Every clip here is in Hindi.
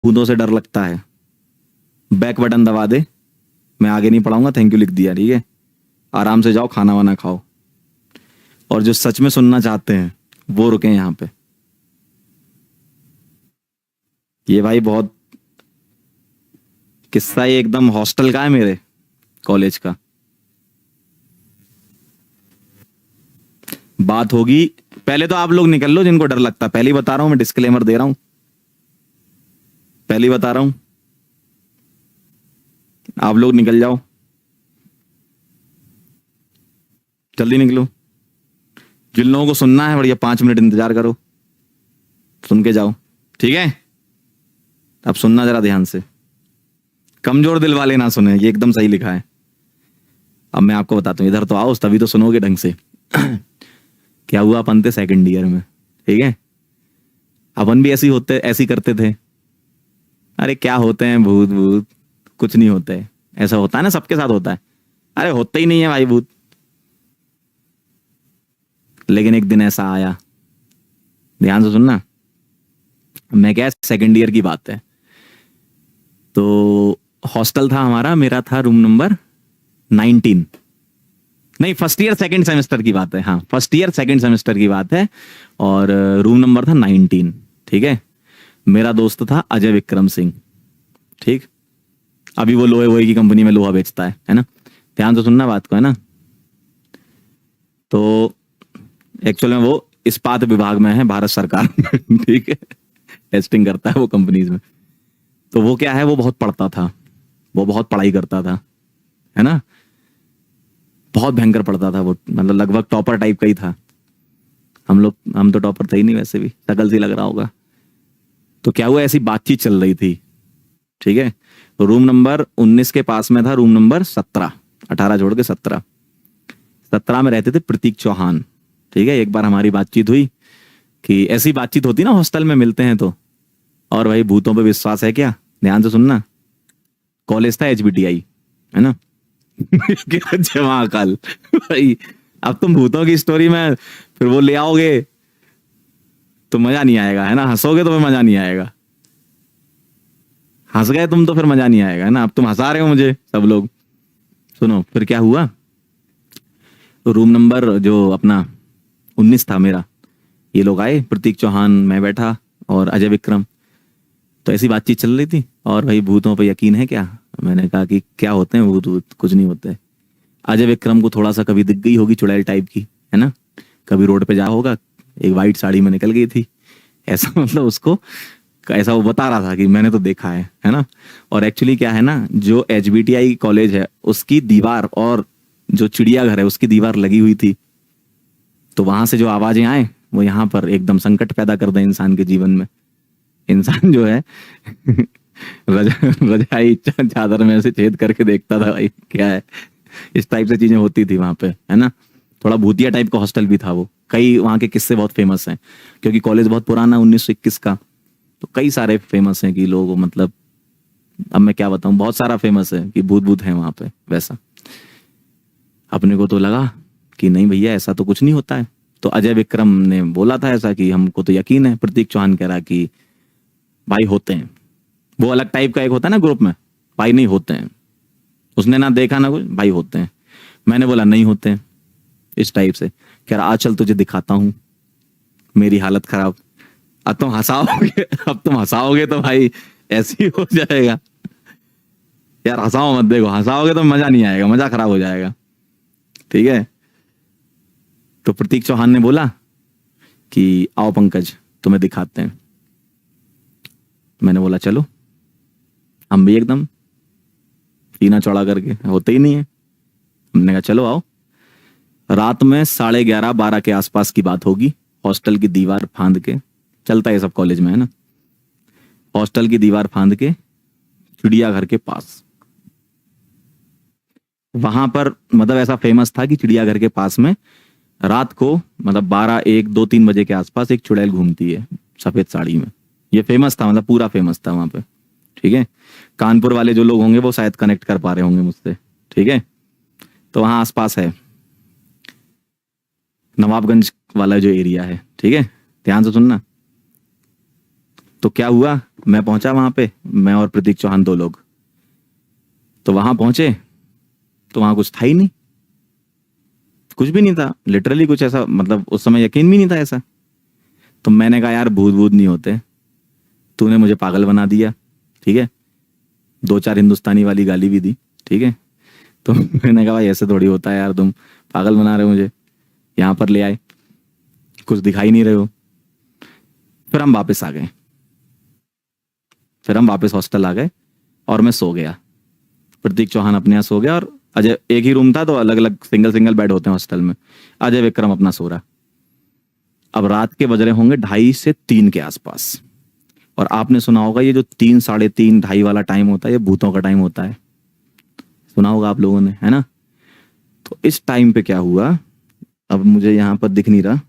भूतों से डर लगता है, बैक बटन दबा दे, मैं आगे नहीं पढ़ाऊंगा, थैंक यू लिख दिया, ठीक है। आराम से जाओ, खाना वाना खाओ, और जो सच में सुनना चाहते हैं वो रुके यहाँ पे। ये भाई बहुत किस्सा, ये एकदम हॉस्टल का है मेरे कॉलेज का। बात होगी, पहले तो आप लोग निकल लो जिनको डर लगता है, पहले ही बता रहा हूं, मैं डिस्क्लेमर दे रहा हूं, पहले ही बता रहा हूं, आप लोग निकल जाओ, जल्दी निकलो। जिन लोगों को सुनना है बढ़िया 5 मिनट इंतजार करो, सुन के जाओ, ठीक है। अब सुनना जरा ध्यान से, कमजोर दिल वाले ना सुने, ये एकदम सही लिखा है। अब मैं आपको बताता हूँ, इधर तो आओ, तभी तो सुनोगे ढंग से। क्या हुआ, अपन थे सेकंड ईयर में, ठीक है। अपन भी ऐसी करते थे। अरे क्या होते हैं भूत भूत, कुछ नहीं होते है। ऐसा होता है ना, सबके साथ होता है। अरे होता ही नहीं है भाई भूत। लेकिन एक दिन ऐसा आया, ध्यान से सुनना, मैं क्या, सेकंड ईयर की बात है। तो हॉस्टल था हमारा, मेरा था रूम नंबर 19, नहीं फर्स्ट ईयर सेकंड सेमेस्टर की बात है, हाँ फर्स्ट ईयर सेकंड सेमेस्टर की बात है, और रूम नंबर था 19, ठीक है। मेरा दोस्त था अजय विक्रम सिंह, ठीक। अभी वो लोहे वोहे की कंपनी में लोहा बेचता है ना। ध्यान से सुनना बात को, है ना। तो एक्चुअल में वो इस्पात विभाग में है, भारत सरकार में, ठीक है। टेस्टिंग करता है वो कंपनीज में। तो वो क्या है, वो बहुत पढ़ता था, वो बहुत पढ़ाई करता था, है ना। बहुत भयंकर पढ़ता था वो, मतलब लगभग टॉपर टाइप का ही था। हम तो टॉपर थे ही नहीं, वैसे भी शकल से लग रहा होगा। तो क्या हुआ, ऐसी बातचीत चल रही थी, ठीक है। तो रूम नंबर 19 के पास में था रूम नंबर 17, 18 छोड़ के 17 में रहते थे प्रतीक चौहान, ठीक है। एक बार हमारी बातचीत हुई, कि ऐसी बातचीत होती ना हॉस्टल में मिलते हैं तो, और भाई भूतों पे विश्वास है क्या, ध्यान से सुनना। कॉलेज था HBTI, है ना। क्या महाकाल भाई, अब तुम भूतों की स्टोरी में फिर वो ले आओगे तो मजा नहीं आएगा, है ना। हंसोगे तो फिर मजा नहीं आएगा, हंस गए तुम तो फिर मजा नहीं आएगा, है ना। अब तुम हंसा रहे हो मुझे सब लोग। सुनो फिर क्या हुआ। तो रूम नंबर जो अपना 19 था मेरा, ये लोग आए, प्रतीक चौहान, मैं बैठा और अजय विक्रम। तो ऐसी बातचीत चल रही थी, और भाई भूतों पे यकीन है क्या, मैंने कहा कि क्या होते हैं भूत भूत, कुछ नहीं होते। अजय विक्रम को थोड़ा सा कभी दिख गई होगी चुड़ैल टाइप की, है ना। कभी रोड पे जा होगा, एक वाइट साड़ी में निकल गई थी, ऐसा मतलब उसको, ऐसा वो बता रहा था कि मैंने तो देखा है ना। और एक्चुअली क्या है ना, जो HBTI कॉलेज है उसकी दीवार और जो चिड़ियाघर है उसकी दीवार लगी हुई थी। तो वहां से जो आवाजें आए वो यहाँ पर एकदम संकट पैदा कर दे इंसान के जीवन में। इंसान जो है रजाई चादर में से छेद करके देखता था भाई क्या है, इस टाइप से चीजें होती थी वहां पे, है ना। थोड़ा भूतिया टाइप का हॉस्टल भी था वो। कई वहां के किस्से बहुत फेमस हैं, क्योंकि कॉलेज बहुत पुराना 1921 का, तो कई सारे फेमस हैं कि लोग, मतलब अब मैं क्या बताऊं, बहुत सारा फेमस है कि भूत भूत है वहां पे वैसा। अपने को तो लगा कि नहीं भैया ऐसा तो कुछ नहीं होता है। तो अजय विक्रम ने बोला था ऐसा कि हमको तो यकीन है। प्रतीक चौहान कह रहा कि भाई होते हैं, वो अलग टाइप का एक होता है ना ग्रुप में, भाई नहीं होते हैं, उसने ना देखा ना कुछ, भाई होते हैं। मैंने बोला नहीं होते हैं, इस टाइप से। कह रहा चल तुझे दिखाता हूं। मेरी हालत खराब। अब तुम हंसाओगे, अब तुम हंसाओगे तो भाई ऐसे ही हो जाएगा यार, हंसाओ मत, देखो हंसाओगे तो मजा नहीं आएगा, मजा खराब हो जाएगा, ठीक है। तो प्रतीक चौहान ने बोला कि आओ पंकज तुम्हें दिखाते हैं। मैंने बोला चलो। हम भी एकदम सीना चौड़ा करके, होते ही नहीं है, हमने कहा चलो आओ। रात में 11:30-12 के आसपास की बात होगी। हॉस्टल की दीवार फांद के, चलता है सब कॉलेज में, है ना। हॉस्टल की दीवार फांद के चिड़ियाघर के पास, वहां पर मतलब ऐसा फेमस था कि चिड़ियाघर के पास में रात को मतलब 12, 1, 2, 3 बजे के आसपास एक चुड़ैल घूमती है सफेद साड़ी में। ये फेमस था, मतलब पूरा फेमस था वहां पे, ठीक है। कानपुर वाले जो लोग होंगे वो शायद कनेक्ट कर पा रहे होंगे मुझसे, ठीक है। तो वहां आसपास है, नवाबगंज वाला जो एरिया है, ठीक है। ध्यान से सुनना। तो क्या हुआ, मैं पहुंचा वहां पे, मैं और प्रतीक चौहान 2 लोग। तो वहां पहुंचे तो वहां कुछ था ही नहीं, कुछ भी नहीं था लिटरली, कुछ ऐसा मतलब उस समय यकीन भी नहीं था ऐसा। तो मैंने कहा यार भूत भूत नहीं होते, तूने मुझे पागल बना दिया, ठीक है, 2-4 हिंदुस्तानी वाली गाली भी दी, ठीक है। तो मैंने कहा भाई ऐसे थोड़ी होता है यार, तुम पागल बना रहे हो मुझे, यहाँ पर ले आए, कुछ दिखाई नहीं रहे हो। फिर हम वापस आ गए, फिर हम वापस हॉस्टल आ गए और मैं सो गया। प्रतीक चौहान अपने यहाँ सो गया और अजय, एक ही रूम था तो अलग अलग सिंगल सिंगल बेड होते हैं हॉस्टल में। अजय विक्रम अपना सो रहा। अब रात के बज रहे होंगे 2:30 से 3 के आसपास। और आपने सुना होगा ये जो 3, 3:30, 2:30 वाला टाइम होता है, ये भूतों का टाइम होता है, सुना होगा आप लोगों ने, है ना। तो इस टाइम पे क्या हुआ, अब मुझे यहाँ पर दिख नहीं रहा,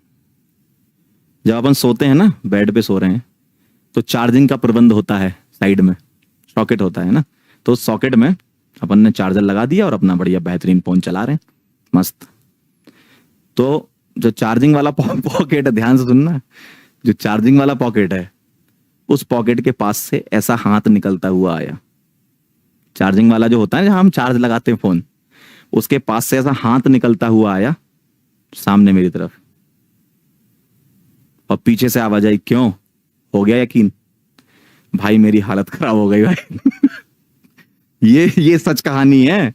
जब अपन सोते हैं ना, बेड पे सो रहे हैं, तो चार्जिंग का प्रबंध होता है साइड में, सॉकेट होता है ना, तो उस सॉकेट में अपन ने चार्जर लगा दिया और अपना बढ़िया बेहतरीन फोन चला रहे हैं मस्त। तो जो चार्जिंग वाला पॉकेट है, ध्यान से सुनना, जो चार्जिंग वाला पॉकेट है, उस पॉकेट के पास से ऐसा हाथ निकलता हुआ आया। चार्जिंग वाला जो होता है जहां हम चार्ज लगाते हैं फोन, उसके पास से ऐसा हाथ निकलता हुआ आया सामने मेरी तरफ, और पीछे से आवाज आई, क्यों, हो गया यकीन? भाई मेरी हालत खराब हो गई भाई। ये सच कहानी है,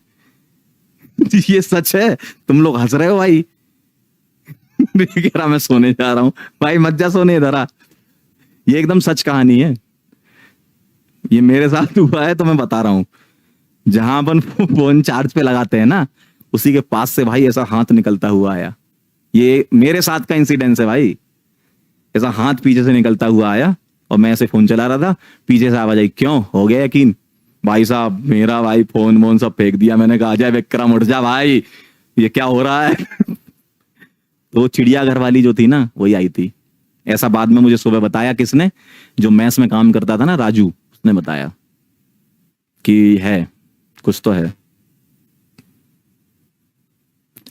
ये सच है, तुम लोग हंस रहे हो भाई। कह रहा मैं सोने जा रहा हूं, भाई मत जा सोने इधर आ, ये एकदम सच कहानी है, ये मेरे साथ हुआ है तो मैं बता रहा हूं। जहां अपन फोन चार्ज पे लगाते हैं ना, उसी के पास से भाई ऐसा हाथ निकलता हुआ आया। ये मेरे साथ का इंसिडेंस है भाई, ऐसा हाथ पीछे से निकलता हुआ आया और मैं ऐसे फोन चला रहा था, पीछे से आवाज आई, क्यों, हो गया यकीन? भाई साहब मेरा भाई फोन वोन सब फेंक दिया, मैंने कहा अजय विक्रम उठ जा भाई, ये क्या हो रहा है। तो चिड़ियाघर वाली जो थी ना, वही आई थी। ऐसा बाद में मुझे सुबह बताया किसने, जो मैस में काम करता था ना, राजू, उसने बताया कि है, कुछ तो है।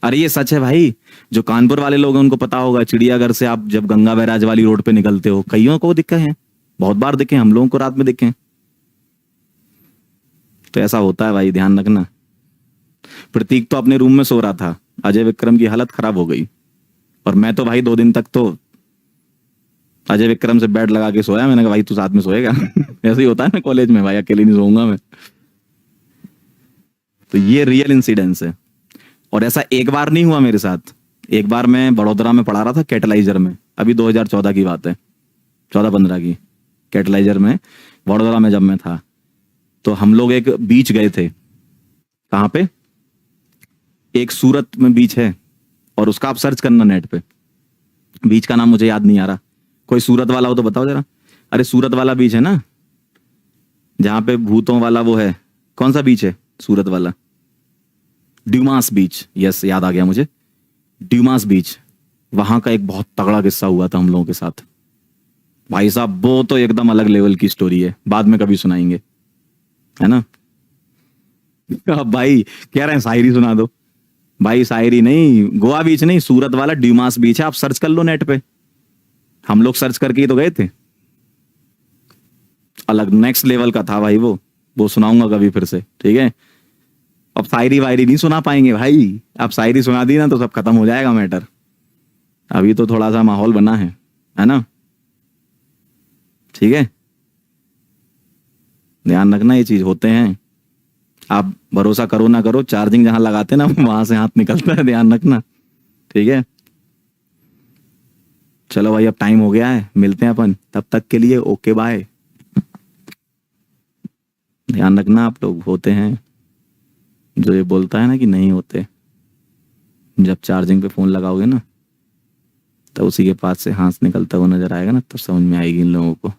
अरे ये सच है भाई, जो कानपुर वाले लोग हैं उनको पता होगा, चिड़ियाघर से आप जब गंगा बैराज वाली रोड पे निकलते हो, कईयों को दिखे हैं, बहुत बार दिखे, हम लोगों को रात में दिखे। तो ऐसा होता है भाई, ध्यान रखना। प्रतीक तो अपने रूम में सो रहा था, अजय विक्रम की हालत खराब हो गई, और मैं तो भाई 2 दिन तक तो अजय विक्रम से बेड लगा के सोया। मैंने कहा भाई तू साथ में सोएगा। ऐसे ही होता है ना कॉलेज में, भाई अकेले नहीं सोऊंगा मैं। तो ये रियल इंसिडेंस है, और ऐसा एक बार नहीं हुआ मेरे साथ। एक बार मैं बड़ोदरा में पढ़ा रहा था कैटलाइजर में, अभी 2014 की बात है, 14-15 की, कैटलाइजर में बड़ोदरा में जब मैं था, तो हम लोग एक बीच गए थे। कहाँ पे? एक सूरत में बीच है, और उसका आप सर्च करना नेट पे, बीच का नाम मुझे याद नहीं आ रहा, कोई सूरत वाला हो तो बताओ जरा। अरे सूरत वाला बीच है ना, जहां पे भूतों वाला वो है, कौन सा बीच है सूरत वाला? ड्यूमास बीच, यस याद आ गया मुझे, ड्यूमास बीच। वहां का एक बहुत तगड़ा किस्सा हुआ था हम लोगों के साथ भाई साहब, वो तो एकदम अलग लेवल की स्टोरी है, बाद में कभी सुनाएंगे, है ना। अब भाई कह रहे हैं शायरी सुना दो, भाई शायरी नहीं, गोवा बीच नहीं, सूरत वाला ड्यूमास बीच है, आप सर्च कर लो नेट पे, हम लोग सर्च करके ही तो गए थे। अलग नेक्स्ट लेवल का था भाई वो सुनाऊंगा कभी फिर से, ठीक है। अब शायरी वायरी नहीं सुना पाएंगे भाई, अब शायरी सुना दी ना तो सब खत्म हो जाएगा मैटर। अभी तो थोड़ा सा माहौल बना है ना, ठीक है। ध्यान रखना, ये चीज होते हैं, आप भरोसा करो ना करो, चार्जिंग जहां लगाते ना वहां से हाथ निकलता है, ध्यान रखना, ठीक है। चलो भाई अब टाइम हो गया है, मिलते हैं अपन, तब तक के लिए ओके बाय। ध्यान रखना, आप लोग होते हैं जो ये बोलता है ना कि नहीं होते, जब चार्जिंग पे फोन लगाओगे ना, तो उसी के पास से हाथ निकलता हुआ नजर आएगा ना, तब समझ में आएगी इन लोगों को।